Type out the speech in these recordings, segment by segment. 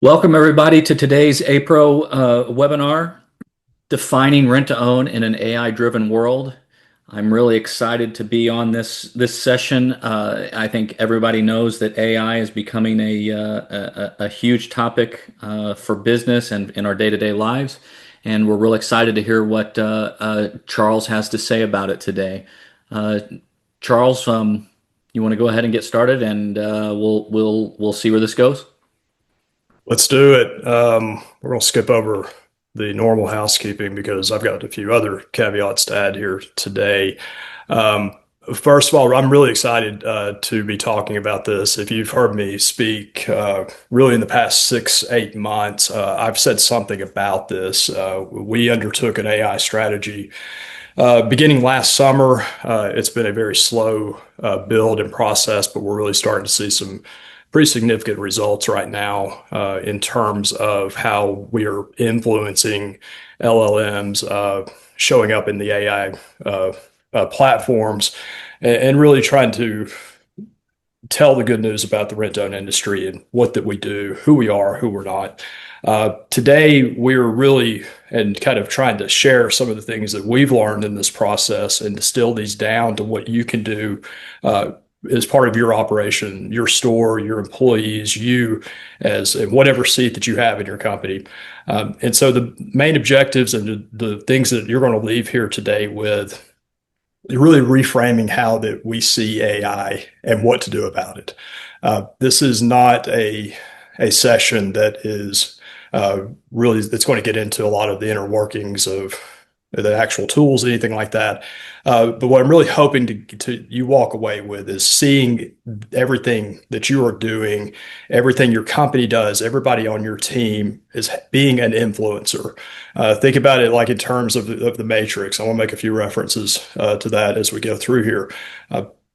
Welcome, everybody, to today's APRO webinar, Defining Rent to Own in an AI-Driven World. I'm really excited to be on this session. I think everybody knows that AI is becoming a huge topic for business and in our day-to-day lives, and we're real excited to hear what Charles has to say about it today. Charles, you want to go ahead and get started, and we'll see where this goes? Let's do it. We're going to skip over the normal housekeeping because I've got a few other caveats to add here today. First of all, I'm really excited to be talking about this. If you've heard me speak really in the past 6-8 months, I've said something about this. We undertook an AI strategy beginning last summer. It's been a very slow build and process, but we're really starting to see some pretty significant results right now in terms of how we are influencing LLMs showing up in the AI platforms and really trying to tell the good news about the rent-to-own industry and what that we do, who we are, who we're not. Today, we're really and kind of trying to share some of the things that we've learned in this process and distill these down to what you can do as part of your operation, your store, your employees, you as in whatever seat that you have in your company. And so the main objectives and the things that you're going to leave here today with really reframing how that we see AI and what to do about it. This is not a session that is really it's going to get into a lot of the inner workings of the actual tools, anything like that. But what I'm really hoping to you walk away with is seeing everything that you are doing, everything your company does, everybody on your team is being an influencer. Think about it like in terms of the Matrix. I want to make a few references to that as we go through here.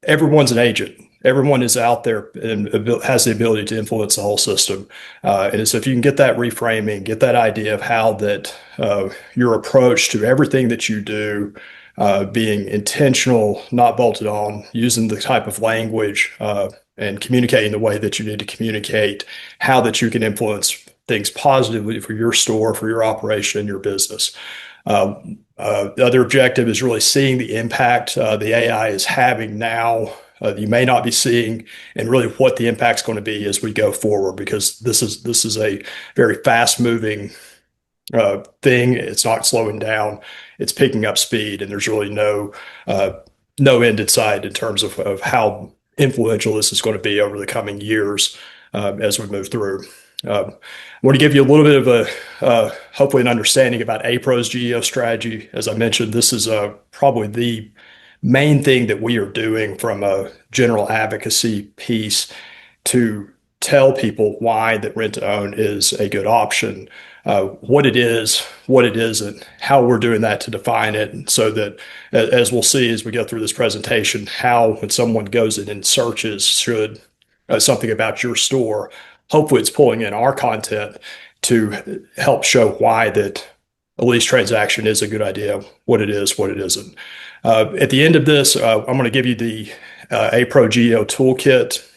Everyone's an agent. Everyone is out there and has the ability to influence the whole system. And so if you can get that reframing, get that idea of how that your approach to everything that you do, being intentional, not bolted on, using the type of language and communicating the way that you need to communicate, how that you can influence things positively for your store, for your operation, your business. The other objective is really seeing the impact the AI is having now. You may not be seeing, and really what the impact's going to be as we go forward, because this is a very fast-moving thing. It's not slowing down; it's picking up speed, and there's really no end in sight in terms of how influential this is going to be over the coming years as we move through. I want to give you a little bit of hopefully an understanding about APRO's GEO strategy. As I mentioned, this is probably the main thing that we are doing from a general advocacy piece to tell people why that rent to own is a good option, what it is, what it isn't, how we're doing that to define it, and so that as we'll see as we go through this presentation, how when someone goes in and searches should something about your store, hopefully it's pulling in our content to help show why that a lease transaction is a good idea, what it is, what it isn't. At the end of this, I'm going to give you the APRO GEO Toolkit.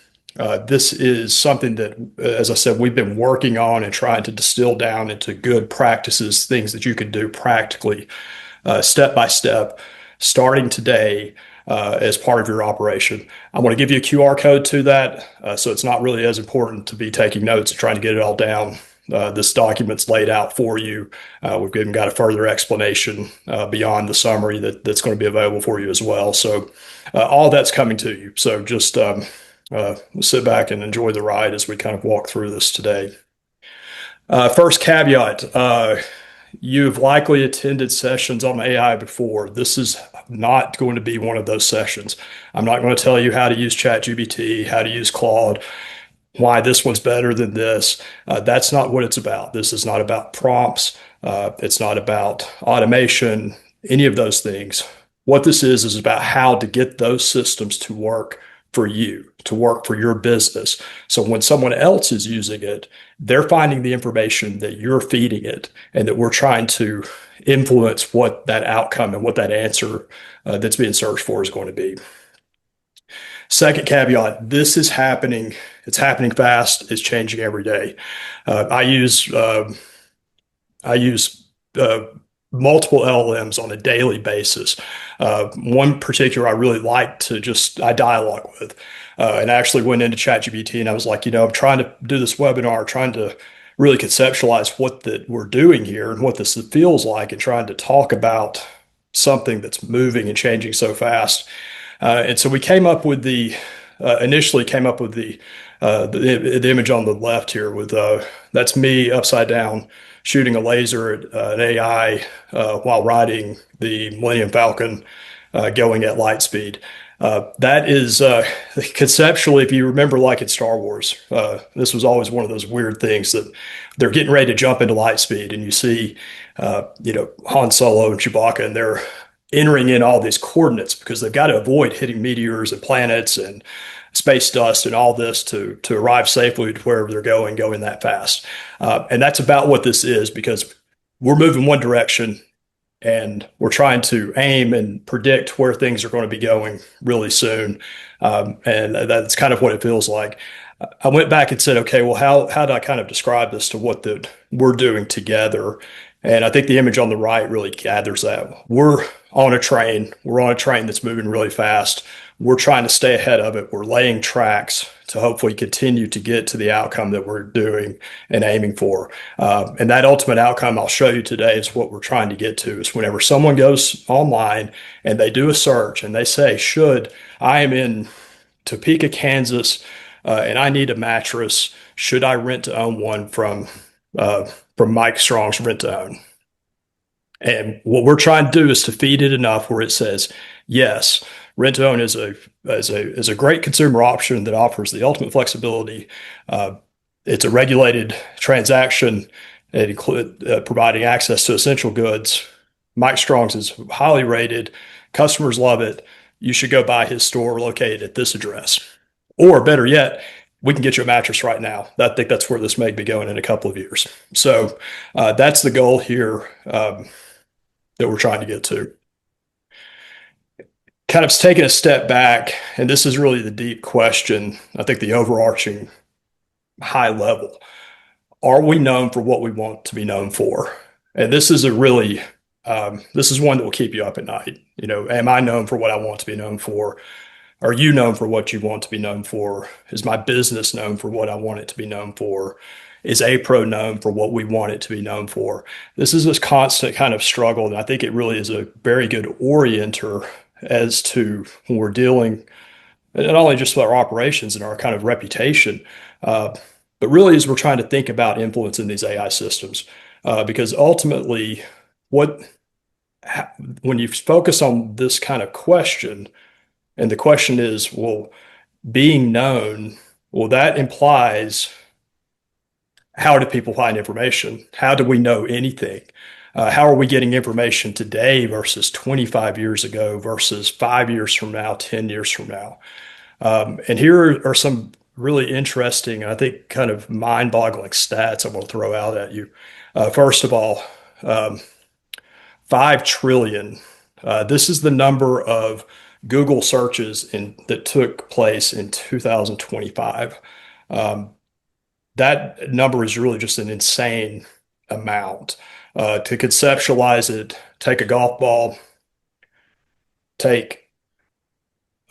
This is something that, as I said, we've been working on and trying to distill down into good practices, things that you can do practically, step by step, starting today as part of your operation. I'm going to give you a QR code to that, so it's not really as important to be taking notes and trying to get it all down. This document's laid out for you. We've even got a further explanation beyond the summary that's going to be available for you as well. So all that's coming to you. So just sit back and enjoy the ride as we kind of walk through this today. First caveat, you've likely attended sessions on AI before. This is not going to be one of those sessions. I'm not going to tell you how to use ChatGPT, how to use Claude, why this one's better than this. That's not what it's about. This is not about prompts. It's not about automation, any of those things. What this is about how to get those systems to work for you, to work for your business. So when someone else is using it, they're finding the information that you're feeding it and that we're trying to influence what that outcome and what that answer that's being searched for is going to be. Second caveat, this is happening It's happening fast. It's changing every day. I use multiple LLMs on a daily basis. One particular I really like to just I dialogue with, and I actually went into ChatGPT and I was like, I'm trying to do this webinar, trying to really conceptualize what that we're doing here and what this feels like, and trying to talk about something that's moving and changing so fast. And so we came up with the initially came up with the image on the left here with that's me upside down shooting a laser at an AI while riding the Millennium Falcon going at light speed. That is conceptually, if you remember, like in Star Wars, this was always one of those weird things that they're getting ready to jump into light speed, and you see, Han Solo and Chewbacca, and they're entering in all these coordinates because they've got to avoid hitting meteors and planets and space dust and all this to arrive safely to wherever they're going that fast. And that's about what this is, because we're moving one direction and we're trying to aim and predict where things are going to be going really soon. And that's kind of what it feels like. I went back and said, okay, well, how do I kind of describe this to what we're doing together? And I think the image on the right really gathers that. We're on a train. We're on a train that's moving really fast. We're trying to stay ahead of it. We're laying tracks to hopefully continue to get to the outcome that we're doing and aiming for. And that ultimate outcome I'll show you today is what we're trying to get to, is whenever someone goes online and they do a search and they say, I am in Topeka, Kansas, and I need a mattress. Should I rent to own one from Mike Strong's Rent to Own? And what we're trying to do is to feed it enough where it says, yes, rent to own is a great consumer option that offers the ultimate flexibility. It's a regulated transaction. It includes providing access to essential goods. Mike Strong's is highly rated. Customers love it. You should go by his store located at this address. Or better yet, we can get you a mattress right now. I think that's where this may be going in a couple of years. So that's the goal here that we're trying to get to. Kind of taking a step back, and this is really the deep question, I think the overarching high level. Are we known for what we want to be known for? And this is this is one that will keep you up at night. Am I known for what I want to be known for? Are you known for what you want to be known for? Is my business known for what I want it to be known for? Is APRO known for what we want it to be known for? This is this constant kind of struggle, and I think it really is a very good orienter as to when we're dealing not only just with our operations and our kind of reputation, but really as we're trying to think about influence in these AI systems. Because ultimately, when you focus on this kind of question, and the question is, well, being known, well, that implies, how do people find information? How do we know anything? How are we getting information today versus 25 years ago versus 5 years from now, 10 years from now? And here are some really interesting, I think, kind of mind-boggling stats I'm going to throw out at you. First of all, 5 trillion. This is the number of Google searches that took place in 2025. That number is really just an insane amount. To conceptualize it, take a golf ball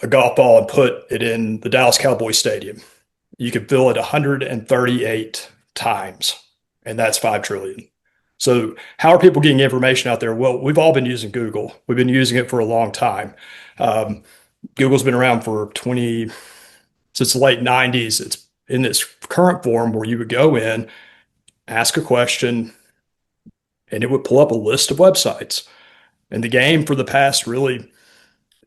and put it in the Dallas Cowboys Stadium. You can fill it 138 times, and that's 5 trillion. So how are people getting information out there? Well, we've all been using Google. We've been using it for a long time. Google's been around since the late 90s. It's in this current form where you would go in, ask a question, and it would pull up a list of websites. And the game for the past, really,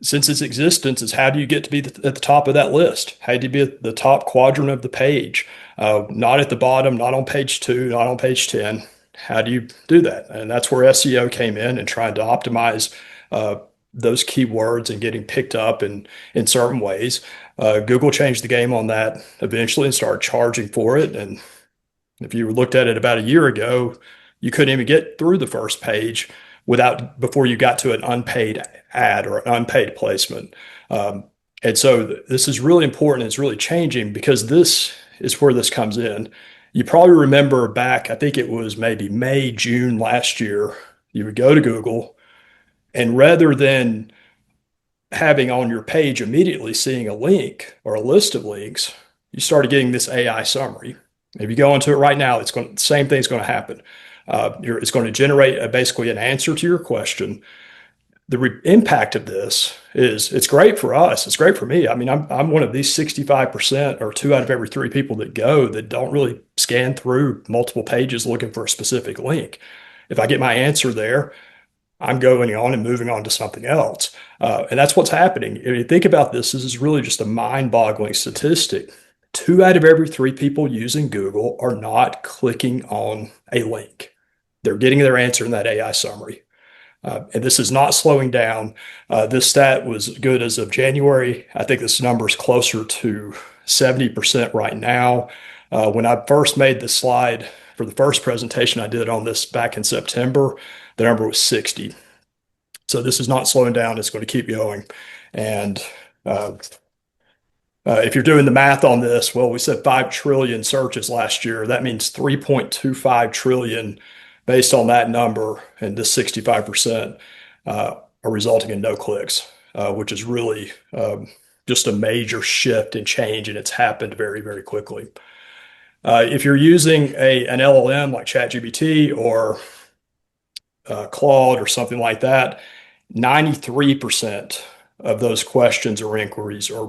since its existence, is how do you get to be at the top of that list? How do you be at the top quadrant of the page? Not at the bottom, not on page 2, not on page 10. How do you do that? And that's where SEO came in and trying to optimize those keywords and getting picked up in certain ways. Google changed the game on that eventually and started charging for it. And if you looked at it about a year ago, you couldn't even get through the first page before you got to an unpaid ad or an unpaid placement. And so this is really important. It's really changing because this is where this comes in. You probably remember back, I think it was maybe May, June last year, you would go to Google, and rather than having on your page immediately seeing a link or a list of links, you started getting this AI summary. If you go into it right now, the same thing's going to happen. It's going to generate basically an answer to your question. The impact of this is it's great for us. It's great for me. I mean, I'm one of these 65% or two out of every three people that go that don't really scan through multiple pages looking for a specific link. If I get my answer there, I'm going on and moving on to something else. And that's what's happening. If you think about this, this is really just a mind-boggling statistic. Two out of every three people using Google are not clicking on a link. They're getting their answer in that AI summary. And this is not slowing down. This stat was good as of January. I think this number is closer to 70% right now. When I first made this slide for the first presentation I did on this back in September, the number was 60. So this is not slowing down. It's going to keep going. And uh, if you're doing the math on this, well, we said 5 trillion searches last year. That means 3.25 trillion based on that number, and this 65% are resulting in no clicks, which is really just a major shift and change, and it's happened very, very quickly. If you're using an LLM like ChatGPT or Claude or something like that, 93% of those questions or inquiries are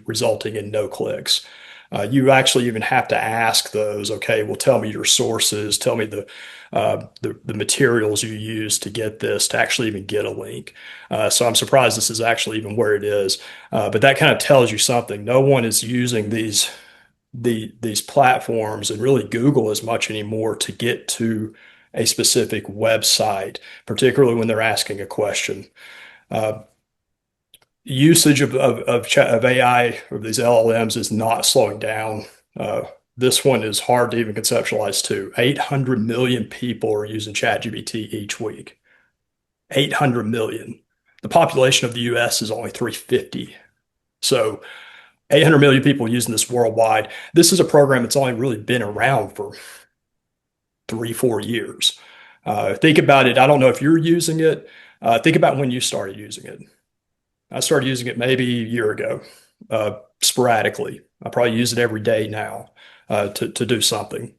resulting in no clicks. You actually even have to ask those, okay, well, tell me your sources, tell me the materials you use to get this, to actually even get a link. So I'm surprised this is actually even where it is. But that kind of tells you something. No one is using these platforms and really Google as much anymore to get to a specific website, particularly when they're asking a question. Uh, Usage of AI or these LLMs is not slowing down. This one is hard to even conceptualize too. 800 million people are using ChatGPT each week. 800 million. The population of the US is only 350. So 800 million people using this worldwide. This is a program that's only really been around for 3, 4 years. Think about it. I don't know if you're using it. Think about when you started using it. I started using it maybe a year ago, sporadically. I probably use it every day now to do something.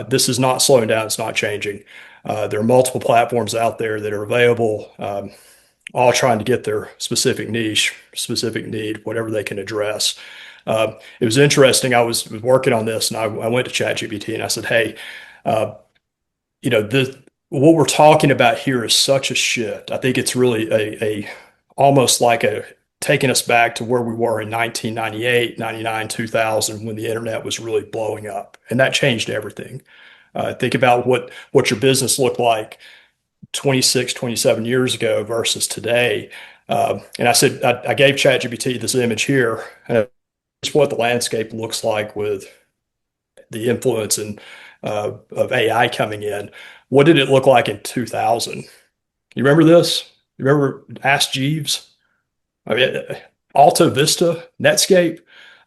This is not slowing down. It's not changing. There are multiple platforms out there that are available, all trying to get their specific niche, specific need, whatever they can address. It was interesting. I was working on this, and I went to ChatGPT and I said, "Hey, uh, this what we're talking about here is such a shift. I think it's really a almost like a taking us back to where we were in 1998, 99, 2000 when the internet was really blowing up, and that changed everything. Think about what your business looked like 26, 27 years ago versus today. And I said, I gave ChatGPT this image here, and it's what the landscape looks like with the influence of AI coming in. What did it look like in 2000? You remember this? You remember Ask Jeeves? I mean, Alta Vista, Netscape.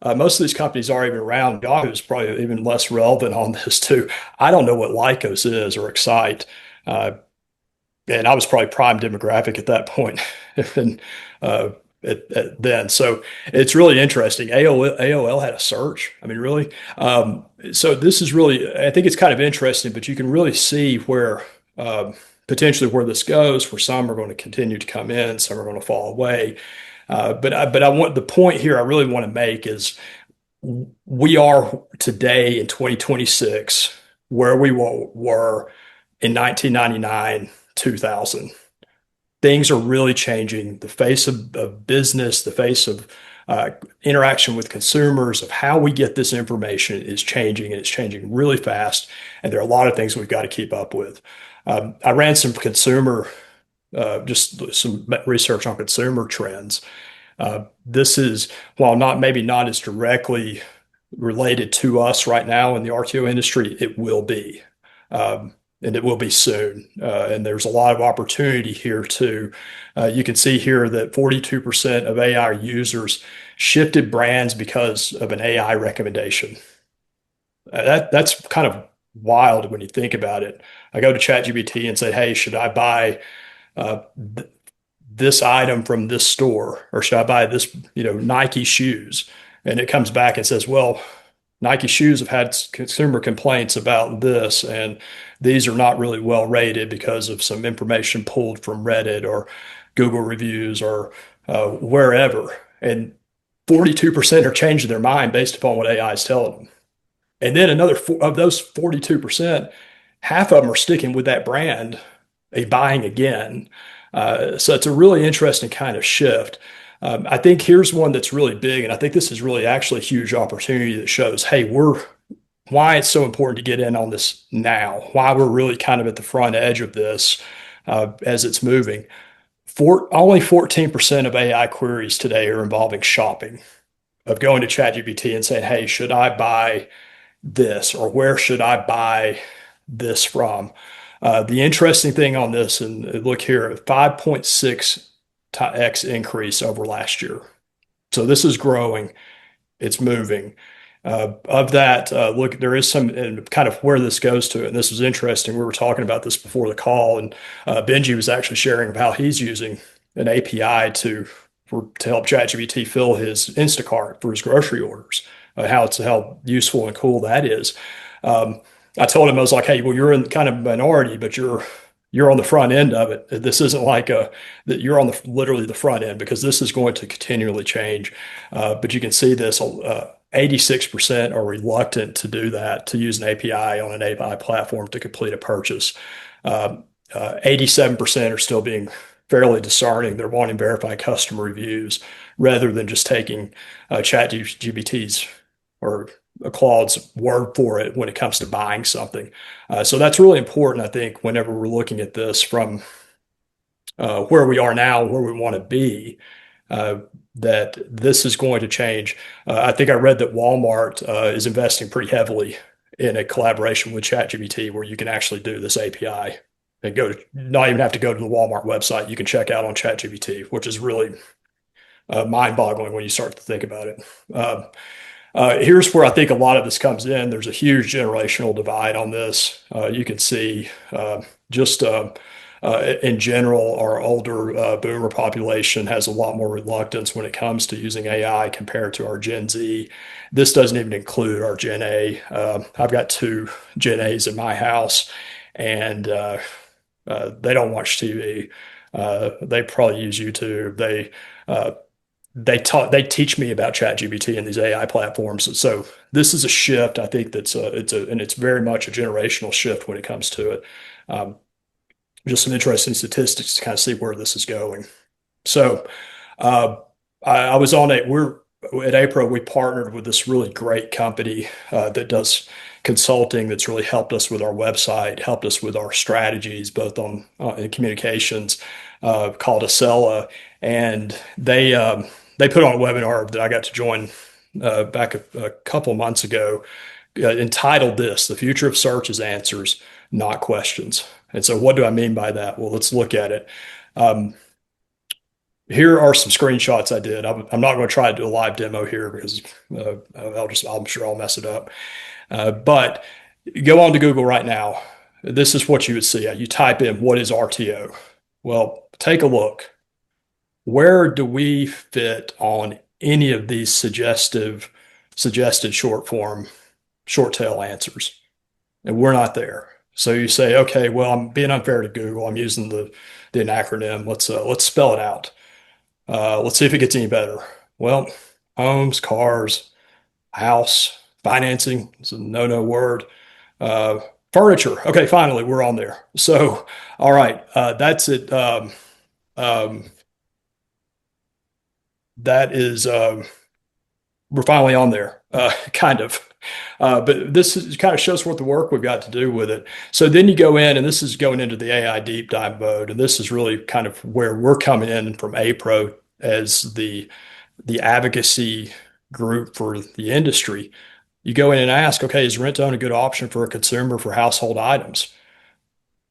Most of these companies aren't even around. Yahoo is probably even less relevant on this too. I don't know what Lycos is or Excite. Uh, and I was probably prime demographic at that point. and then, so it's really interesting. AOL had a search. I mean, really. So this is really, I think it's kind of interesting, but you can really see where potentially where this goes. Where some are going to continue to come in, some are going to fall away. But I want the point here I really want to make is we are today in 2026 where we were in 1999, 2000. Things are really changing. The face of business, the face of interaction with consumers, of how we get this information is changing, and it's changing really fast. And there are a lot of things we've got to keep up with. I ran just some research on consumer trends. This is, while not maybe not as directly related to us right now in the RTO industry, it will be. and it will be soon. And there's a lot of opportunity here too. You can see here that 42% of AI users shifted brands because of an AI recommendation. That's kind of wild when you think about it. I go to ChatGPT and say, "Hey, should I buy th this item from this store, or should I buy this, Nike shoes?" And it comes back and says, "Well, Nike shoes have had consumer complaints about this, and these are not really well rated because of some information pulled from Reddit or Google reviews or wherever." And 42% are changing their mind based upon what AI is telling them. And then another of those 42%, half of them are sticking with that brand, buying again. So it's a really interesting kind of shift. I think here's one that's really big, and I think this is really actually a huge opportunity that shows, hey, why it's so important to get in on this now, why we're really kind of at the front edge of this as it's moving. Only 14% of AI queries today are involving shopping, of going to ChatGPT and saying, hey, should I buy this, or where should I buy this from? The interesting thing on this, and look here, 5.6x increase over last year. So this is growing, it's moving. Of that, look, there is some, and kind of where this goes to, and this was interesting. We were talking about this before the call, and Benji was actually sharing about how he's using an API to help ChatGPT fill his Instacart for his grocery orders. How useful and cool that is. I told him, I was like, hey, well, you're in kind of minority, but you're on the front end of it. This isn't like that you're on literally the front end, because this is going to continually change. But you can see this. 86% are reluctant to do that, to use an API on an AI platform to complete a purchase. 87% are still being fairly discerning. They're wanting verified customer reviews rather than just taking ChatGPT's or Claude's word for it when it comes to buying something. So that's really important, I think, whenever we're looking at this from where we are now, where we want to be, that this is going to change. I think I read that Walmart is investing pretty heavily in a collaboration with ChatGPT, where you can actually do this API and not even have to go to the Walmart website. You can check out on ChatGPT, which is really mind-boggling when you start to think about it. Here's where I think a lot of this comes in. There's a huge generational divide on this. You can see just in general, our older boomer population has a lot more reluctance when it comes to using AI compared to our Gen Z. This doesn't even include our Gen A. I've got two Gen A's in my house, and they don't watch TV. They probably use YouTube. They teach me about ChatGPT and these AI platforms. So this is a shift. I think it's very much a generational shift when it comes to it. Just some interesting statistics to kind of see where this is going. So I was we're at APRO. We partnered with this really great company that does consulting, that's really helped us with our website, helped us with our strategies, both on in communications, called Acela, and they put on a webinar that I got to join back a couple months ago, entitled this, "The Future of Search is Answers, Not Questions." And so what do I mean by that? Well, let's look at it. Here are some screenshots I did. I'm not going to try to do a live demo here because I'm sure I'll mess it up. But go on to Google right now. This is what you would see. You type in, what is RTO? Well, take a look. Where do we fit on any of these suggested short tail answers? And we're not there. So you say, okay, well, I'm being unfair to Google. I'm using the acronym. Let's spell it out. Let's see if it gets any better. Well, homes, cars, house, financing. It's a no word. Furniture. Okay, finally, we're on there. So, all right, that's it. That is, we're finally on there, kind of. But kind of shows what the work we've got to do with it. So then you go in, and this is going into the AI deep dive mode, and this is really kind of where we're coming in from APRO as the advocacy group for the industry. You go in and ask, okay, is rent to own a good option for a consumer for household items?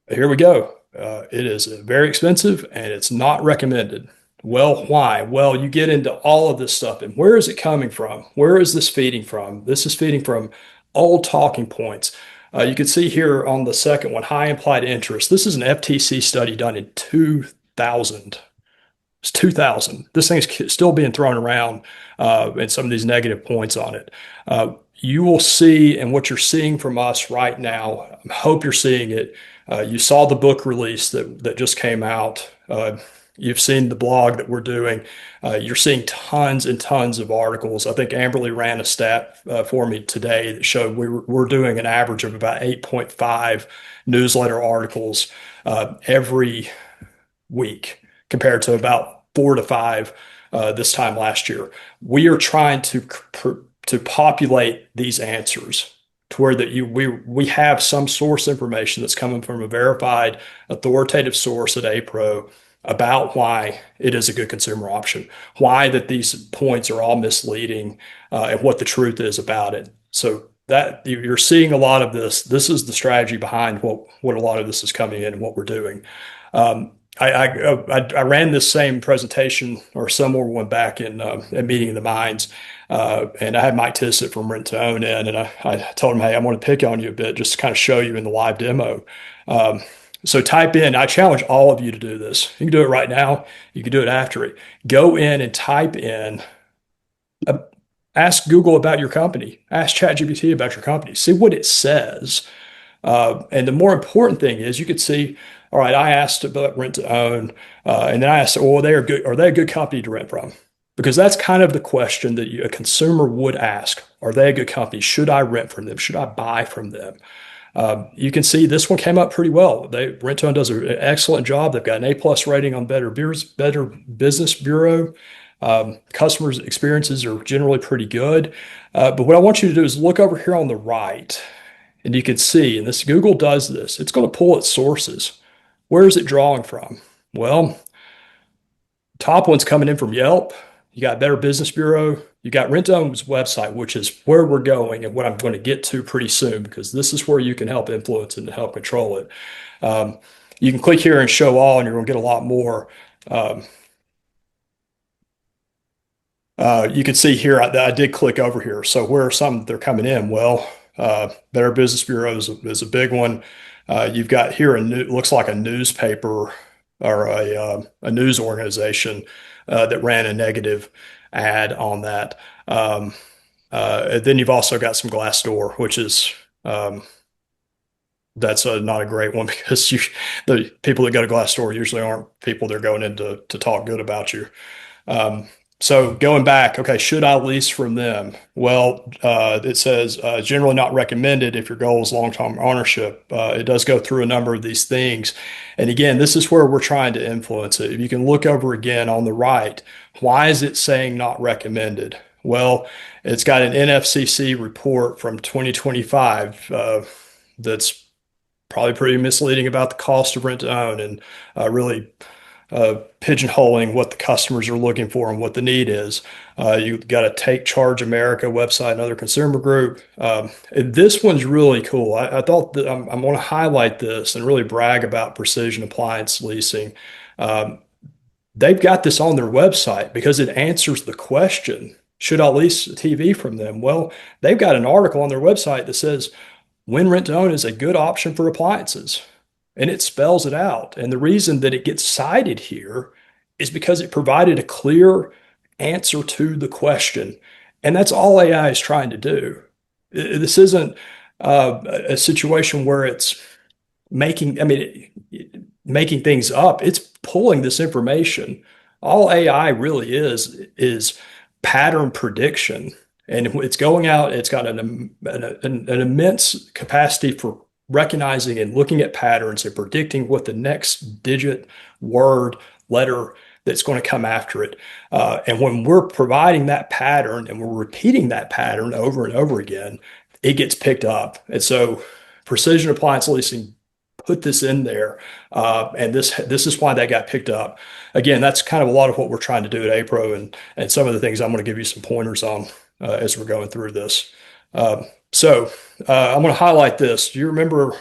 Here we go. It is very expensive and it's not recommended. Well, why? Well, you get into all of this stuff, and where is it coming from? Where is this feeding from? This is feeding from old talking points. You can see here on the second one, high implied interest. This is an FTC study done in 2000. It's 2000. This thing's still being thrown around, and some of these negative points on it. You will see, and what you're seeing from us right now, I hope you're seeing it. You saw the book release that just came out. You've seen the blog that we're doing. You're seeing tons and tons of articles. I think Amberly ran a stat for me today that showed we're doing an average of about 8.5 newsletter articles every week compared to about 4 to 5 this time last year. We are trying to populate these answers to where that we have some source information that's coming from a verified, authoritative source at APRO about why it is a good consumer option, why that these points are all misleading, and what the truth is about it. So that you're seeing a lot of this. This is the strategy behind what a lot of this is coming in and what we're doing. I ran this same presentation or similar one back in a meeting of the minds, and I had Mike Tissett from Rent to Own in, and I told him, hey, I'm going to pick on you a bit just to kind of show you in the live demo. So type in, I challenge all of you to do this. You can do it right now. You can do it after it. Go in and type in, uh, ask Google about your company, ask ChatGPT about your company, see what it says. And the more important thing is you could see, all right, I asked about rent to own, and then I asked, well, are they a good company to rent from? Because that's kind of the question that a consumer would ask. Are they a good company? Should I rent from them? Should I buy from them? You can see this one came up pretty well. Rent to own does an excellent job. They've got an A+ rating on Better Business Bureau. Customers' experiences are generally pretty good. But what I want you to do is look over here on the right. And you can see, and this Google does this, it's going to pull its sources. Where is it drawing from? Well, top one's coming in from Yelp. You got Better Business Bureau. You got Rent-To-Own's website, which is where we're going and what I'm going to get to pretty soon, because this is where you can help influence and help control it. You can click here and show all, and you're going to get a lot more. You can see here, I did click over here. So where are some they're coming in? Well, Better Business Bureau is a big one. You've got here looks like a newspaper or a news organization that ran a negative ad on that. Then you've also got some Glassdoor, which is that's not a great one because the people that go to Glassdoor usually aren't people they're going in to talk good about you. So going back, okay, should I lease from them? Well, it says generally not recommended if your goal is long-term ownership. It does go through a number of these things. And again, this is where we're trying to influence it. If you can look over again on the right, why is it saying not recommended? Well, it's got an NFCC report from 2025 that's probably pretty misleading about the cost of rent to own and really pigeonholing what the customers are looking for and what the need is. You've got a Take Charge America website, another consumer group. This one's really cool. I thought that I'm going to highlight this and really brag about Precision Appliance Leasing. They've got this on their website because it answers the question, should I lease a TV from them? Well, they've got an article on their website that says when rent to own is a good option for appliances. And it spells it out. And the reason that it gets cited here is because it provided a clear answer to the question. And that's all AI is trying to do. This isn't a situation where it's making things up. It's pulling this information. All AI really is pattern prediction. And it's going out, it's got an immense capacity for recognizing and looking at patterns and predicting what the next digit, word, letter that's going to come after it. And when we're providing that pattern and we're repeating that pattern over and over again, it gets picked up. And so Precision Appliance Leasing put this in there. And this is why that got picked up. Again, that's kind of a lot of what we're trying to do at APRO and some of the things I'm going to give you some pointers on as we're going through this. So I'm going to highlight this. Do you remember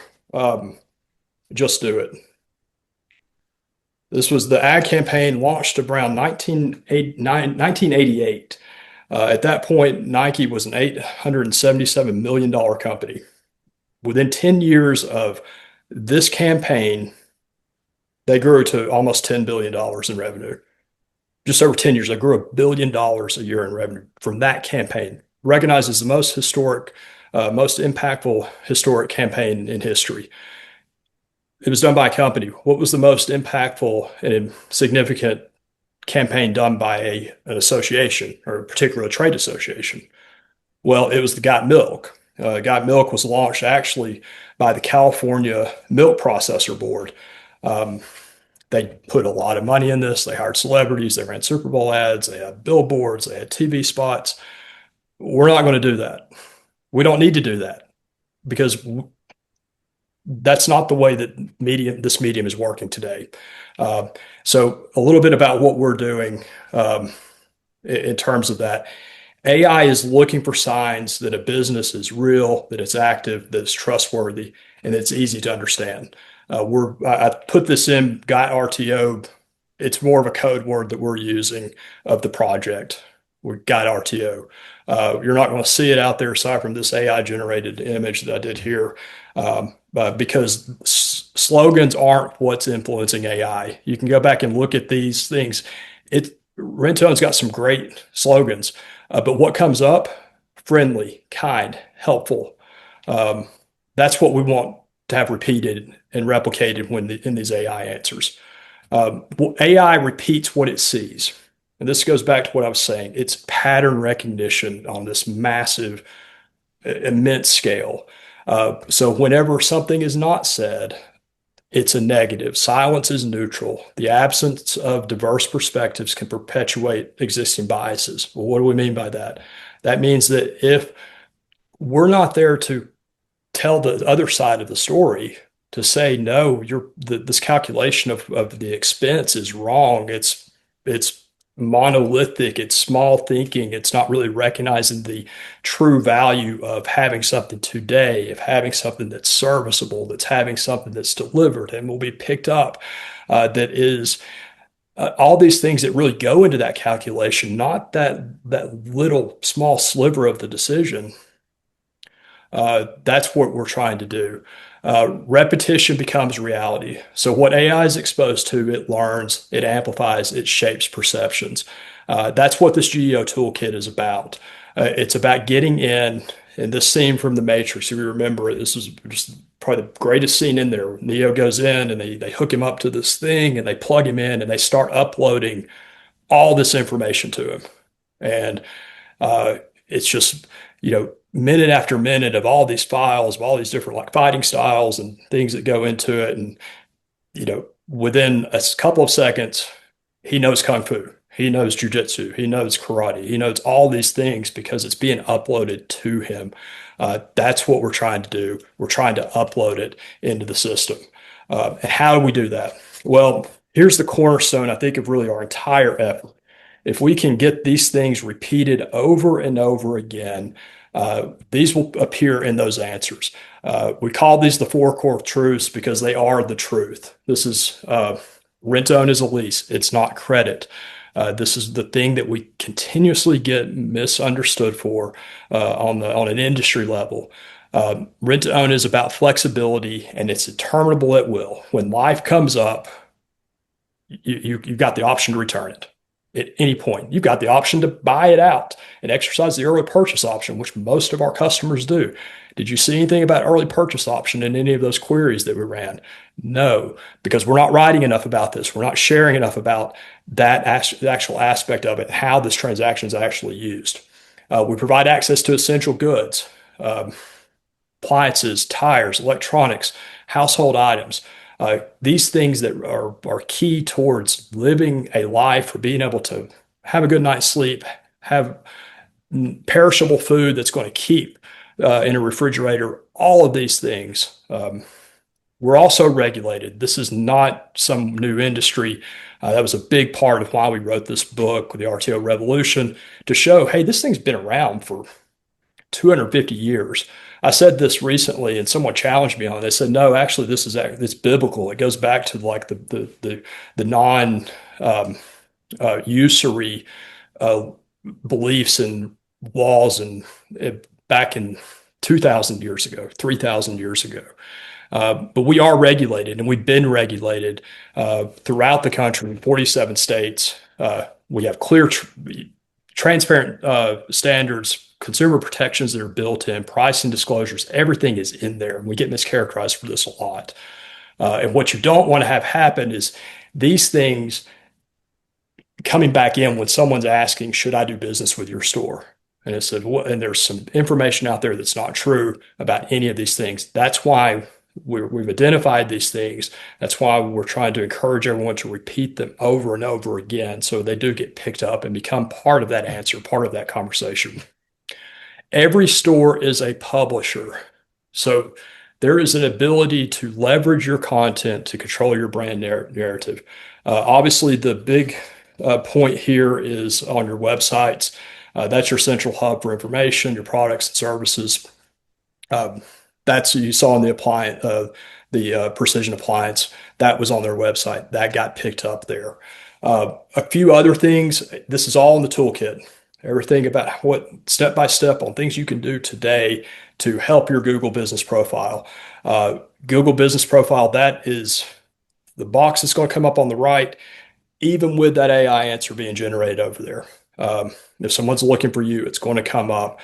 Just do it. This was the ad campaign launched around 1988. At that point, Nike was an $877 million company. Within 10 years of this campaign, they grew to almost $10 billion in revenue. Just over 10 years, they grew $1 billion a year in revenue from that campaign, recognized as the most historic, most impactful historic campaign in history. It was done by a company. What was the most impactful and significant campaign done by an association or a particular trade association? Well, it was the Got Milk. Got Milk was launched actually by the California Milk Processor Board. Um, they put a lot of money in this. They hired celebrities. They ran Super Bowl ads. They had billboards. They had TV spots. We're not going to do that. We don't need to do that because that's not the way that this medium is working today. Uh, so a little bit about what we're doing in terms of that. AI is looking for signs that a business is real, that it's active, that it's trustworthy, and it's easy to understand. I put this in Got RTO. It's more of a code word that we're using of the project. We got RTO. You're not going to see it out there aside from this AI generated image that I did here, because slogans aren't what's influencing AI. You can go back and look at these things. Rentone's got some great slogans, but what comes up? Friendly, kind, helpful. Um, that's what we want to have repeated and replicated in these AI answers. AI repeats what it sees. And this goes back to what I was saying. It's pattern recognition on this massive, immense scale. So whenever something is not said, it's a negative. Silence is neutral. The absence of diverse perspectives can perpetuate existing biases. Well, what do we mean by that? That means that if we're not there to tell the other side of the story, to say, no, this calculation of the expense is wrong. It's monolithic. It's small thinking. It's not really recognizing the true value of having something today, of having something that's serviceable, that's having something that's delivered and will be picked up. That is all these things that really go into that calculation, not that little small sliver of the decision. That's what we're trying to do. Repetition becomes reality. So what AI is exposed to, it learns, it amplifies, it shapes perceptions. That's what this GEO Toolkit is about. It's about getting in this scene from The Matrix. If you remember it, this is just probably the greatest scene in there. Neo goes in and they hook him up to this thing and they plug him in and they start uploading all this information to him. And it's just, minute after minute of all these files, of all these different like fighting styles and things that go into it. And, within a couple of seconds, he knows Kung Fu, he knows Jujitsu, he knows karate, he knows all these things because it's being uploaded to him. That's what we're trying to do. We're trying to upload it into the system. And how do we do that? Well, here's the cornerstone, I think, of really our entire effort. If we can get these things repeated over and over again, these will appear in those answers. We call these the four core truths because they are the truth. This is rent to own is a lease. It's not credit. This is the thing that we continuously get misunderstood for on an industry level. Rent to own is about flexibility and it's determinable at will. When life comes up, you've got the option to return it at any point. You've got the option to buy it out and exercise the early purchase option, which most of our customers do. Did you see anything about early purchase option in any of those queries that we ran? No, because we're not writing enough about this. We're not sharing enough about that actual aspect of it, how this transaction is actually used. We provide access to essential goods, appliances, tires, electronics, household items. These things that are key towards living a life or being able to have a good night's sleep, have perishable food that's going to keep in a refrigerator, all of these things. We're also regulated. This is not some new industry. That was a big part of why we wrote this book, the RTO Revolution, to show, hey, this thing's been around for 250 years. I said this recently, and someone challenged me on it. They said, "No, actually, it's biblical. It goes back to like the non usury uh, beliefs and laws and back in 2,000 years ago, 3,000 years ago." But we are regulated, and we've been regulated throughout the country in 47 states. We have clear, transparent standards, consumer protections that are built in, pricing disclosures. Everything is in there, and we get mischaracterized for this a lot. And what you don't want to have happen is these things coming back in when someone's asking, "Should I do business with your store?" And it said, "Well," and there's some information out there that's not true about any of these things. That's why we've identified these things. That's why we're trying to encourage everyone to repeat them over and over again so they do get picked up and become part of that answer, part of that conversation. Every store is a publisher. So there is an ability to leverage your content to control your brand narrative. Obviously, the big point here is on your websites. That's your central hub for information, your products and services. That's you saw in the precision appliance that was on their website that got picked up there. A few other things. This is all in the toolkit. Everything about what step by step on things you can do today to help your Google business profile. Google business profile, that is the box that's going to come up on the right, even with that AI answer being generated over there. If someone's looking for you, it's going to come up.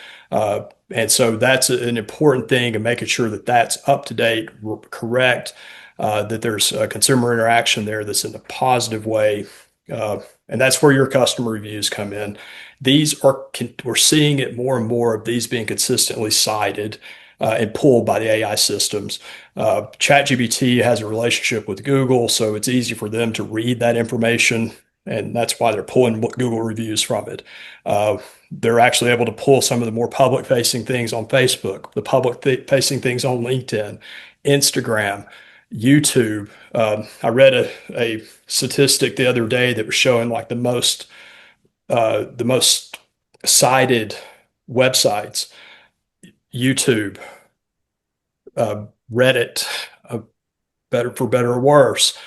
And so that's an important thing and making sure that that's up to date, correct, that there's a consumer interaction there that's in a positive way. And that's where your customer reviews come in. We're seeing it more and more of these being consistently cited and pulled by the AI systems. ChatGPT has a relationship with Google, so it's easy for them to read that information, and that's why they're pulling Google reviews from it. They're actually able to pull some of the more public-facing things on Facebook, the public-facing things on LinkedIn, Instagram, YouTube. I read a statistic the other day that was showing like the most cited websites: YouTube, Reddit, better or worse.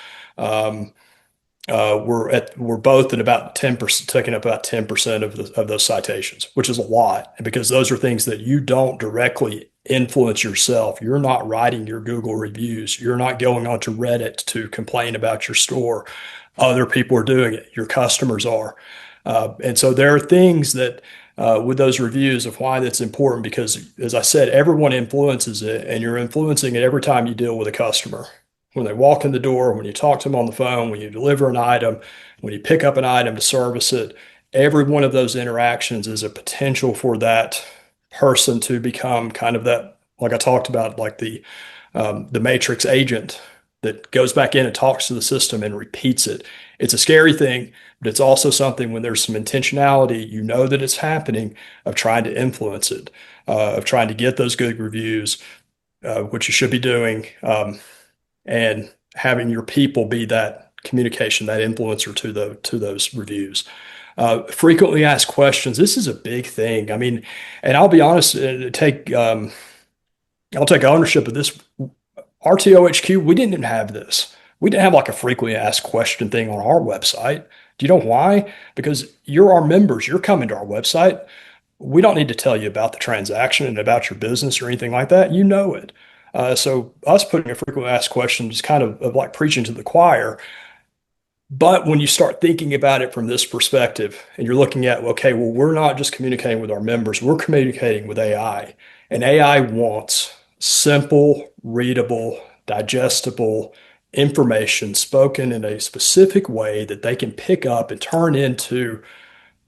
We're both at about 10%, taking up about 10% of those citations, which is a lot, because those are things that you don't directly influence yourself. You're not writing your Google reviews. You're not going onto Reddit to complain about your store. Other people are doing it. Your customers are. And so there are things that with those reviews of why that's important, because as I said, everyone influences it, and you're influencing it every time you deal with a customer. When they walk in the door, when you talk to them on the phone, when you deliver an item, when you pick up an item to service it, every one of those interactions is a potential for that person to become kind of that, like I talked about, like the matrix agent that goes back in and talks to the system and repeats it. It's a scary thing, but it's also something when there's some intentionality, you know that it's happening, of trying to influence it, of trying to get those good reviews, which you should be doing, and having your people be that communication, that influencer to those reviews. Frequently asked questions. This is a big thing. I mean, and I'll be honest, I'll take ownership of this. RTO HQ, we didn't even have this. We didn't have like a frequently asked question thing on our website. Do you know why? Because you're our members. You're coming to our website. We don't need to tell you about the transaction and about your business or anything like that. You know it. So us putting a frequently asked question is kind of like preaching to the choir. But when you start thinking about it from this perspective and you're looking at, okay, well, we're not just communicating with our members, we're communicating with AI. And AI wants simple, readable, digestible information spoken in a specific way that they can pick up and turn into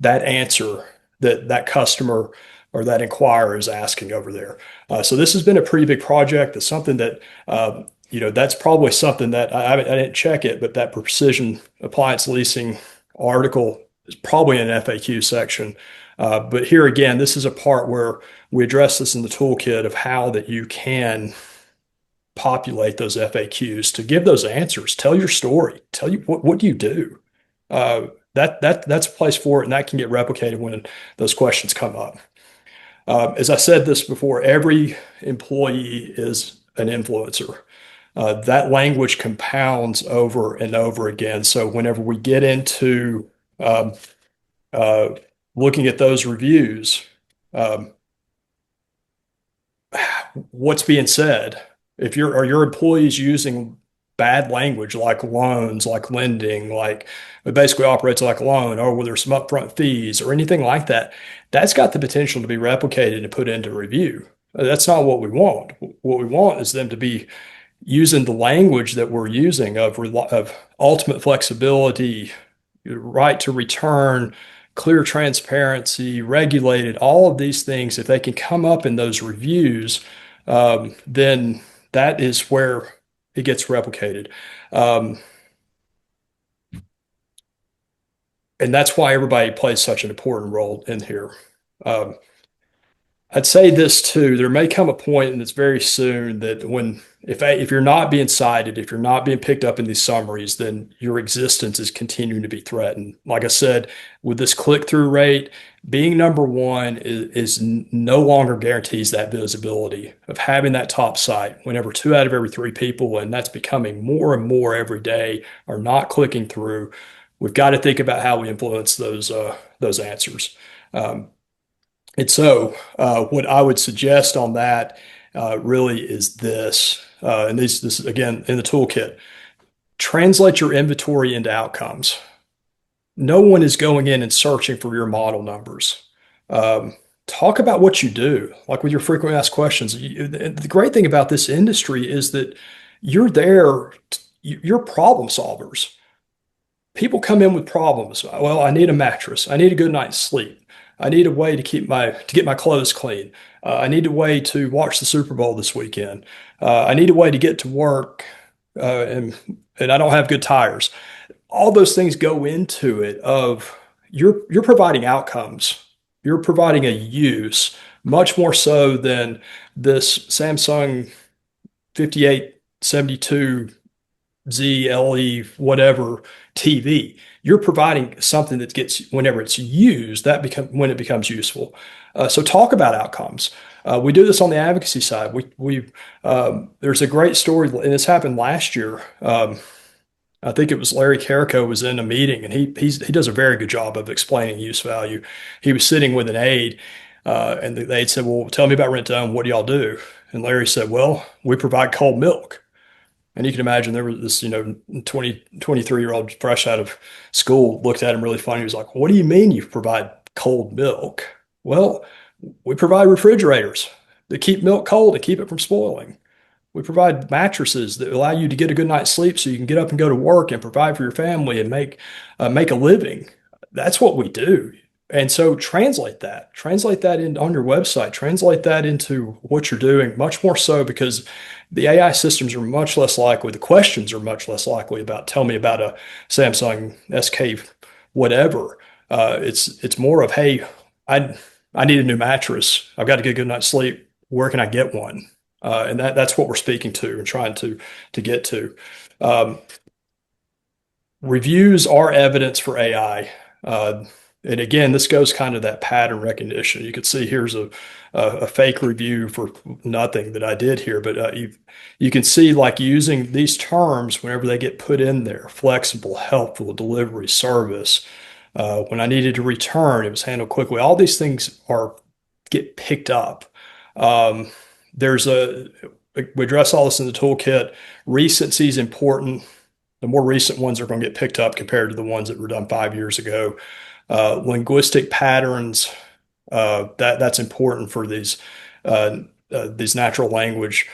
that answer that that customer or that inquirer is asking over there. So this has been a pretty big project. It's something that, that's probably something that I didn't check it, but that precision appliance leasing article is probably in an FAQ section. But here again, this is a part where we address this in the toolkit of how that you can populate those FAQs to give those answers. Tell your story. Tell you what do you do. That's a place for it, and that can get replicated when those questions come up. As I said this before, every employee is an influencer. That language compounds over and over again. So whenever we get into um, uh, looking at those reviews, um, what's being said? If are your employees using bad language like loans, like lending, like it basically operates like a loan, or whether there's some upfront fees or anything like that, that's got the potential to be replicated and put into review. That's not what we want. What we want is them to be using the language that we're using of ultimate flexibility, right to return, clear transparency, regulated, all of these things. If they can come up in those reviews, then that is where it gets replicated. Um, and that's why everybody plays such an important role in here. Um, I'd say this too. There may come a point, and it's very soon, that if you're not being cited, if you're not being picked up in these summaries, then your existence is continuing to be threatened. Like I said, with this click-through rate, being number one is no longer guarantees that visibility of having that top site. Whenever two out of every three people, and that's becoming more and more every day, are not clicking through, we've got to think about how we influence those answers. Um, and so, what I would suggest on that really is this, and this again in the toolkit: translate your inventory into outcomes. No one is going in and searching for your model numbers. Talk about what you do, like with your frequently asked questions. The great thing about this industry is that you're there, you're problem solvers. People come in with problems. Well, I need a mattress. I need a good night's sleep. I need a way to get my clothes clean. I need a way to watch the Super Bowl this weekend. I need a way to get to work, and I don't have good tires. All those things go into it. Of you're providing outcomes. You're providing a use much more so than this Samsung 5872 ZLE, whatever TV. You're providing something that gets, whenever it's used, when it becomes useful. So talk about outcomes. We do this on the advocacy side. There's a great story, and this happened last year. I think it was Larry Carrico was in a meeting, and he does a very good job of explaining use value. He was sitting with an aide, and the aide said, "Well, tell me about rent to own. What do y'all do?" And Larry said, "Well, we provide cold milk." And you can imagine there was this, 23-year-old fresh out of school looked at him really funny. He was like, "What do you mean you provide cold milk?" "Well, we provide refrigerators that keep milk cold and keep it from spoiling. We provide mattresses that allow you to get a good night's sleep so you can get up and go to work and provide for your family and make a living." That's what we do. And so translate that in on your website, translate that into what you're doing, much more so, because the AI systems are much less likely, the questions are much less likely about tell me about a Samsung SK whatever. It's more of, hey, I need a new mattress. I've got to get a good night's sleep. Where can I get one? And that's what we're speaking to and trying to get to. Um, Reviews are evidence for AI. And again, this goes kind of that pattern recognition. You could see here's a fake review for nothing that I did here, but you can see, like, using these terms whenever they get put in there: flexible, helpful, delivery, service. When I needed to return, it was handled quickly. All these things get picked up. Um, there's a We address all this in the toolkit. Recency is important. The more recent ones are going to get picked up compared to the ones that were done 5 years ago. Linguistic patterns, that's important for these natural language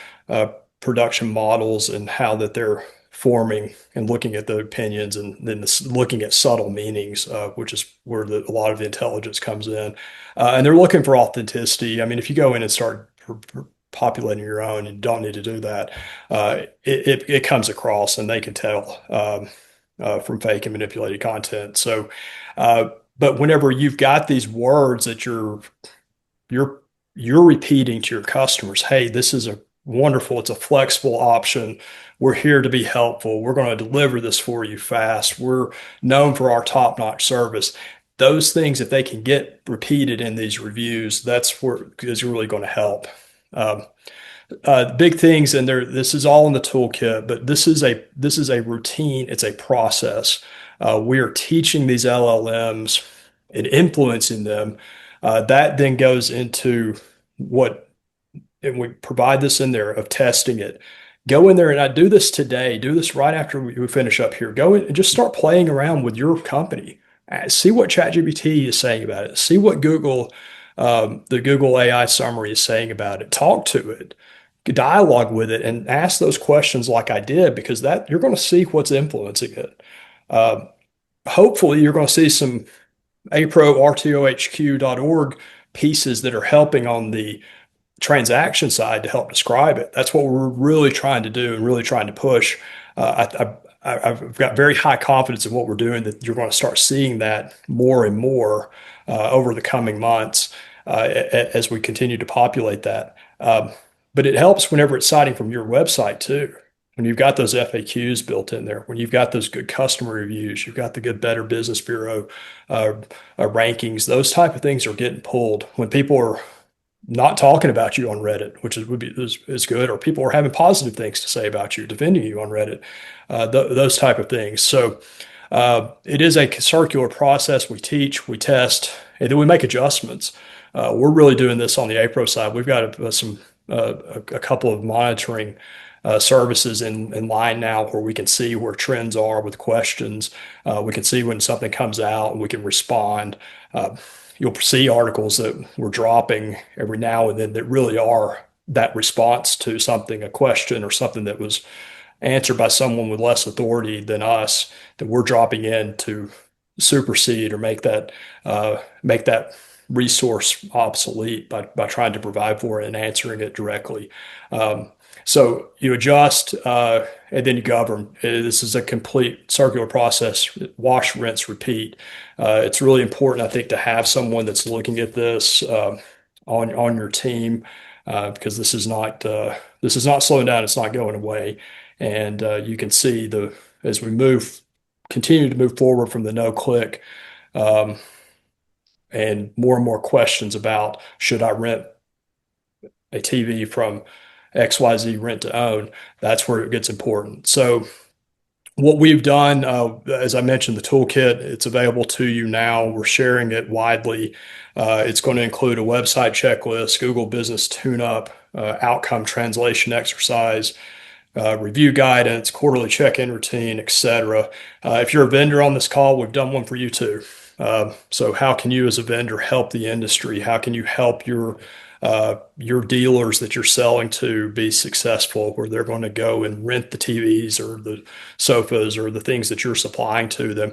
production models, and how that they're forming and looking at the opinions, and then looking at subtle meanings, which is where a lot of the intelligence comes in. And they're looking for authenticity. I mean, if you go in and start populating your own, you don't need to do that. It comes across, and they can tell from fake and manipulated content. So, but whenever you've got these words that you're repeating to your customers, hey, this is a wonderful, it's a flexible option. We're here to be helpful. We're going to deliver this for you fast. We're known for our top-notch service. those things, if they can get repeated in these reviews, that's where is really going to help. Um, Big things, and there. This is all in the toolkit, but this is a routine. It's a process. We are teaching these LLMs and influencing them. That then goes into what, and we provide this in there of testing it. Go in there, and I do this today. Do this right after we finish up here. Go in and just start playing around with your company. See what ChatGPT is saying about it. See what the Google AI summary is saying about it. Talk to it, dialogue with it, and ask those questions like I did, because that you're going to see what's influencing it. Uh, Hopefully, you're going to see some APRO RTOHQ.org pieces that are helping on the transaction side to help describe it. That's what we're really trying to do and really trying to push. I've got very high confidence in what we're doing, that you're going to start seeing that more and more over the coming months as we continue to populate that. But it helps whenever it's citing from your website too. When you've got those FAQs built in there, when you've got those good customer reviews, you've got the good Better Business Bureau uh, rankings, those type of things are getting pulled. When people are not talking about you on Reddit, which is good, or people are having positive things to say about you, defending you on Reddit, those type of things. So it is a circular process. We teach, we test, and then we make adjustments. We're really doing this on the APRO side. We've got a couple of monitoring services in line now, where we can see where trends are with questions. We can see when something comes out and we can respond. You'll see articles that we're dropping every now and then that really are that response to something, a question or something that was answered by someone with less authority than us, that we're dropping in to supersede or make that resource obsolete by trying to provide for it and answering it directly. So you adjust and then you govern. This is a complete circular process. Wash, rinse, repeat. It's really important, I think, to have someone that's looking at this on your team, because this is not slowing down. It's not going away, and you can see as we continue to move forward from the no click, um, and more questions about, should I rent a TV from XYZ rent to own? That's where it gets important. So what we've done, as I mentioned, the toolkit, it's available to you now. We're sharing it widely. It's going to include a website checklist, Google Business Tune-Up, outcome translation exercise, review guidance, quarterly check-in routine, etc. If you're a vendor on this call, we've done one for you too. So how can you as a vendor help the industry? How can you help your dealers that you're selling to be successful, where they're going to go and rent the TVs or the sofas or the things that you're supplying to them?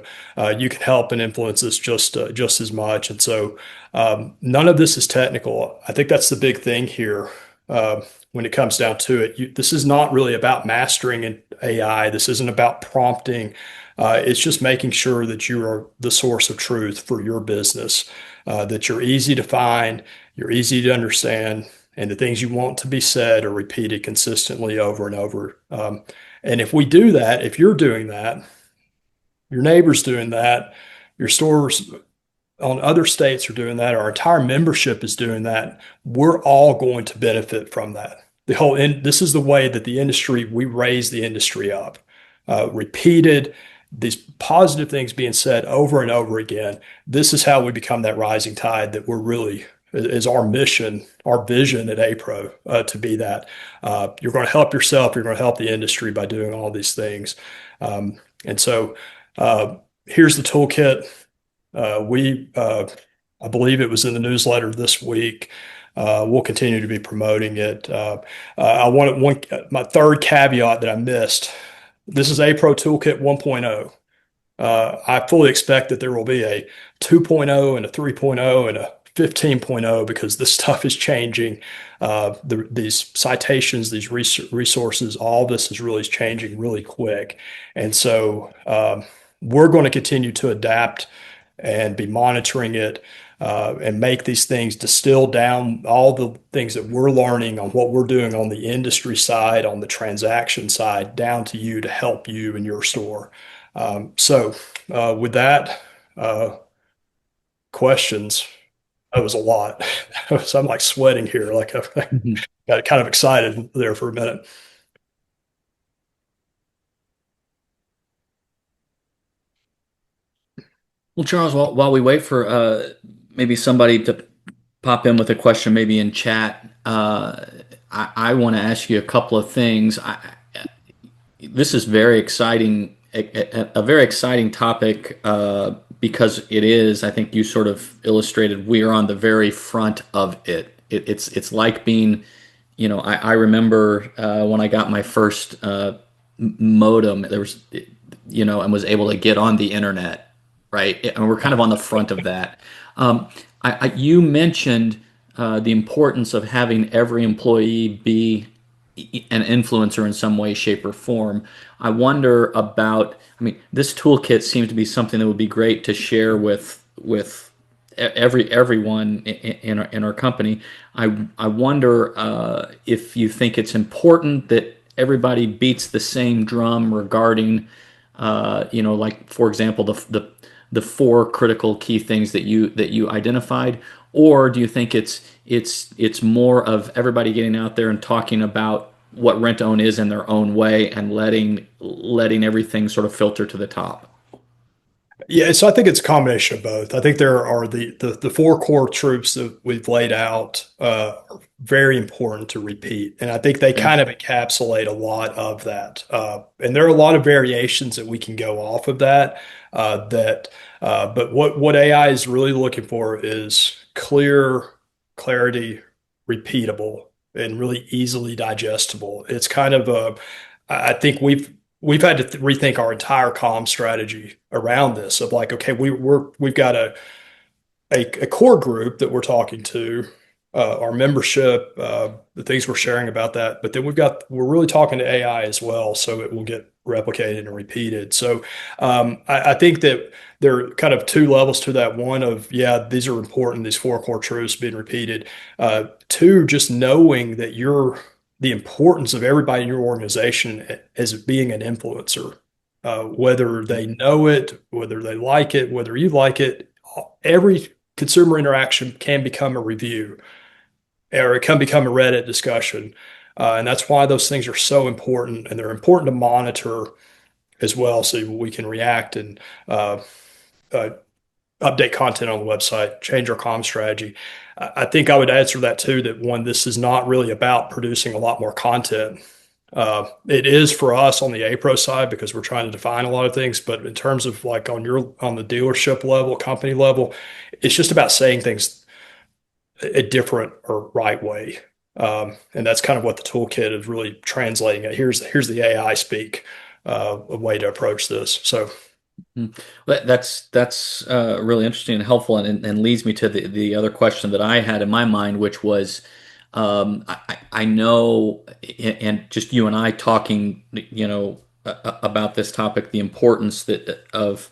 You can help and influence this just as much. And so none of this is technical. I think that's the big thing here. When it comes down to it, this is not really about mastering an AI. This isn't about prompting. It's just making sure that you are the source of truth for your business, that you're easy to find, you're easy to understand, and the things you want to be said are repeated consistently over and over. And if we do that, if you're doing that, your neighbor's doing that, your stores on other states are doing that, our entire membership is doing that, we're all going to benefit from that. This is the way that we raise the industry up. Repeated, these positive things being said over and over again. This is how we become that rising tide that we're really, is our mission, our vision at APRO, to be that. You're going to help yourself, you're going to help the industry by doing all these things. And so here's the toolkit. I believe it was in the newsletter this week. We'll continue to be promoting it. I wanted my third caveat that I missed. This is APRO Toolkit 1.0. I fully expect that there will be a 2.0 and a 3.0 and a 15.0, because this stuff is changing. These citations, these resources, all this is really changing really quick. And so we're going to continue to adapt and be monitoring it, and make these things, distill down all the things that we're learning on what we're doing on the industry side, on the transaction side, down to you to help you in your store. With that, questions. That was a lot. So I'm like sweating here. Like I Mhm. got kind of excited there for a minute. Well, Charles, while we wait for maybe somebody to pop in with a question, maybe in chat, I want to ask you a couple of things. This is very exciting, a very exciting topic because it is. I think you sort of illustrated we are on the very front of it. It's like being, I remember when I got my first modem. There was, and was able to get on the internet, right? And we're kind of on the front of that. You mentioned the importance of having every employee be an influencer in some way, shape, or form. I wonder about. I mean, this toolkit seems to be something that would be great to share with everyone in our company. I wonder if you think it's important that everybody beats the same drum regarding, like for example, the four critical key things that you identified, or do you think it's more of everybody getting out there and talking about what rent to own is in their own way and letting everything sort of filter to the top? Yeah, so I think it's a combination of both. I think there are the four core troops that we've laid out are very important to repeat, and I think they Okay. kind of encapsulate a lot of that. And there are a lot of variations that we can go off of that. That, but what AI is really looking for is clarity, repeatable, and really easily digestible. It's kind of a, I think we've had to rethink our entire comm strategy around this of like, okay, we've got a core group that we're talking to, our membership, the things we're sharing about that, but then we're really talking to AI as well, so it will get replicated and repeated. So I think that there are kind of two levels to that. One of, yeah, these are important, these four core truths being repeated. Two, just knowing that the importance of everybody in your organization as being an influencer, whether they know it, whether they like it, whether you like it, every consumer interaction can become a review or it can become a Reddit discussion. And that's why those things are so important and they're important to monitor as well so we can react and uh, update content on the website, change our comm strategy. I think I would answer that too, that one, this is not really about producing a lot more content. It is for us on the APRO side because we're trying to define a lot of things, but in terms of like on the dealership level, company level, it's just about saying things a different or right way. And that's kind of what the toolkit is really translating it. Here's the AI speak, a way to approach this. So Mm. That's really interesting and helpful, and leads me to the other question that I had in my mind, which was, I know, and just you and I talking, about this topic, the importance that of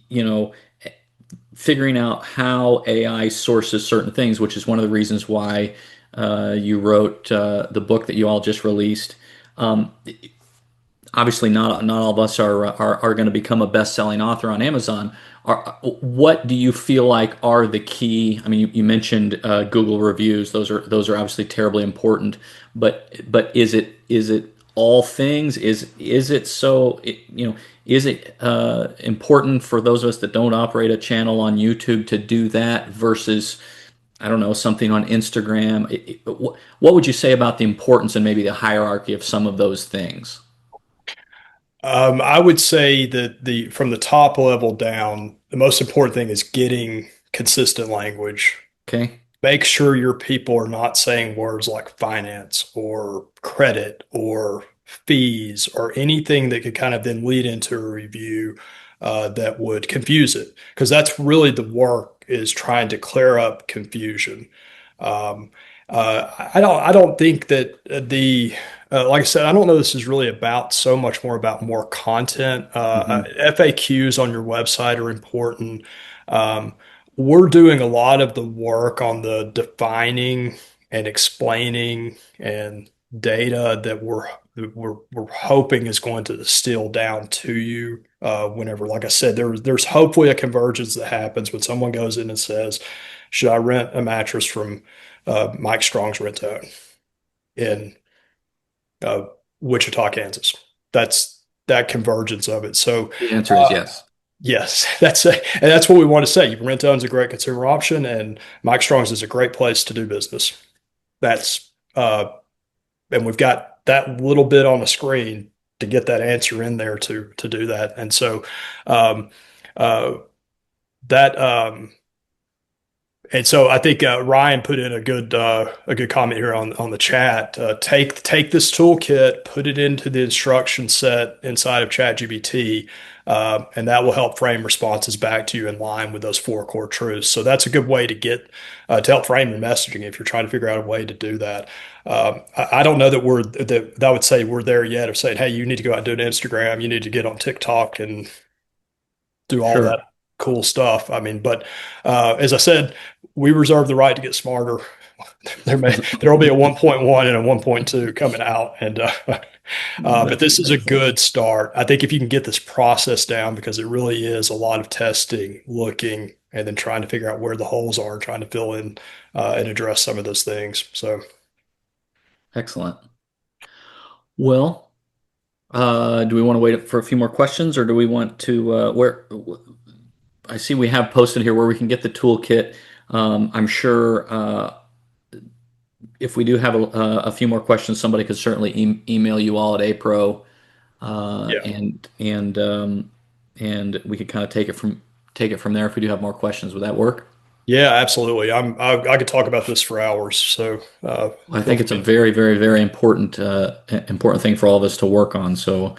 you know figuring out how AI sources certain things, which is one of the reasons why you wrote the book that you all just released. Um, Obviously not all of us are going to become a best-selling author on Amazon. What do you feel like are the key? I mean, you mentioned Google reviews; those are obviously terribly important. But is it all things? Is it so? Is it important for those of us that don't operate a channel on YouTube to do that versus, I don't know, something on Instagram? What would you say about the importance and maybe the hierarchy of some of those things? I would say that the from the top level down, the most important thing is getting consistent language. Okay. Make sure your people are not saying words like finance or credit or fees or anything that could kind of then lead into a review that would confuse it. Because that's really the work is trying to clear up confusion. I don't think that like I said, I don't know this is really about so much more about more content. Hmm. FAQs on your website are important. Um, we're doing a lot of the work on the defining and explaining and data that we're hoping is going to distill down to you whenever, like I said, there's hopefully a convergence that happens when someone goes in and says, "Should I rent a mattress from Mike Strong's Rent to Own in uh, Wichita, Kansas?" That's that convergence of it. So The answer is yes. yes, and that's what we want to say. Rent to Own is a great consumer option, and Mike Strong's is a great place to do business. That's and we've got that little bit on the screen to get that answer in there to do that. And so um, uh, that and so I think Ryan put in a good comment here on the chat. Take this toolkit, put it into the instruction set inside of ChatGPT, and that will help frame responses back to you in line with those four core truths. So that's a good way to get to help frame your messaging if you're trying to figure out a way to do that. I don't know that I would say we're there yet of saying, hey, you need to go out and do an Instagram, you need to get on TikTok and do all that Sure. cool stuff. I mean, but as I said, we reserve the right to get smarter. There will be a 1.1 and a 1.2 coming out, and but That's this is a excellent. good start. I think if you can get this process down, because it really is a lot of testing, looking, and then trying to figure out where the holes are, trying to fill in and address some of those things. So Excellent. Well, do we want to wait for a few more questions, or do we want to where I see we have posted here where we can get the toolkit. I'm sure if we do have a few more questions, somebody could certainly email you all at APRO, yeah, and we could kind of take it from there if we do have more questions. Would that work? yeah, absolutely. I could talk about this for hours. So I feel think it's a free. very, very, very important thing for all of us to work on. So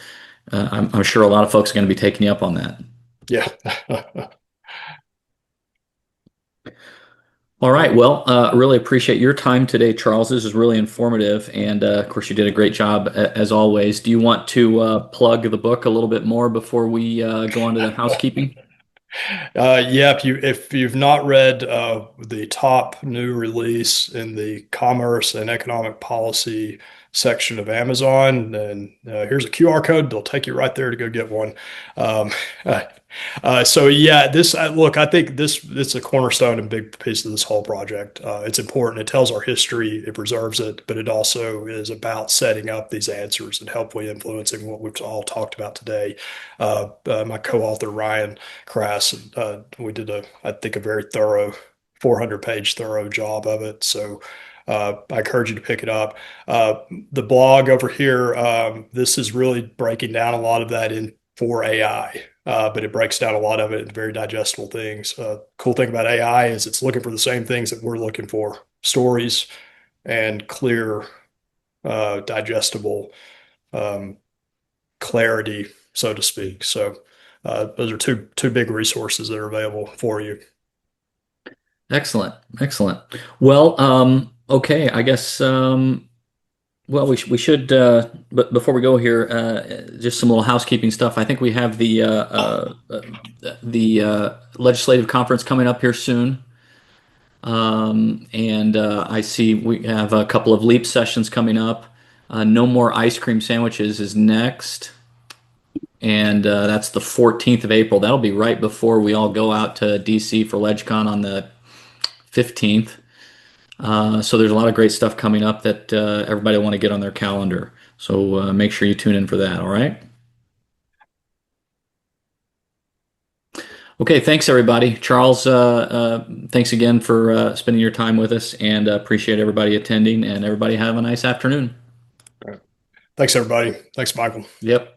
I'm sure a lot of folks are going to be taking you up on that. Yeah. All right. Well, I really appreciate your time today, Charles. This is really informative. And of course, you did a great job as always. Do you want to plug the book a little bit more before we go on to the housekeeping? Yeah, if you've not read the top new release in the commerce and economic policy section of Amazon, then here's a QR code. They'll take you right there to go get one. Um, uh, so yeah, this look, I think this it's a cornerstone and big piece of this whole project. It's important. It tells our history, it preserves it, but it also is about setting up these answers and hopefully influencing what we've all talked about today. My co-author Ryan Crass. We did I think, a very thorough 400-page thorough job of it. So I encourage you to pick it up. Uh, the blog over here, this is really breaking down a lot of that in for AI, but it breaks down a lot of it in very digestible things. Cool thing about AI is it's looking for the same things that we're looking for: stories and clear, digestible um, clarity, so to speak. So those are two big resources that are available for you. Excellent. Excellent. Well, okay. I guess, well, we should, but before we go here, just some little housekeeping stuff. I think we have the legislative conference coming up here soon. And I see we have a couple of LEAP sessions coming up. No More Ice Cream Sandwiches is next, and that's the 14th of April. That'll be right before we all go out to DC for LegCon on the 15th. So there's a lot of great stuff coming up that everybody will want to get on their calendar. So make sure you tune in for that. All right. Okay. Thanks, everybody. Charles, thanks again for spending your time with us, and appreciate everybody attending. And everybody have a nice afternoon. Thanks, everybody. Thanks, Michael. Yep.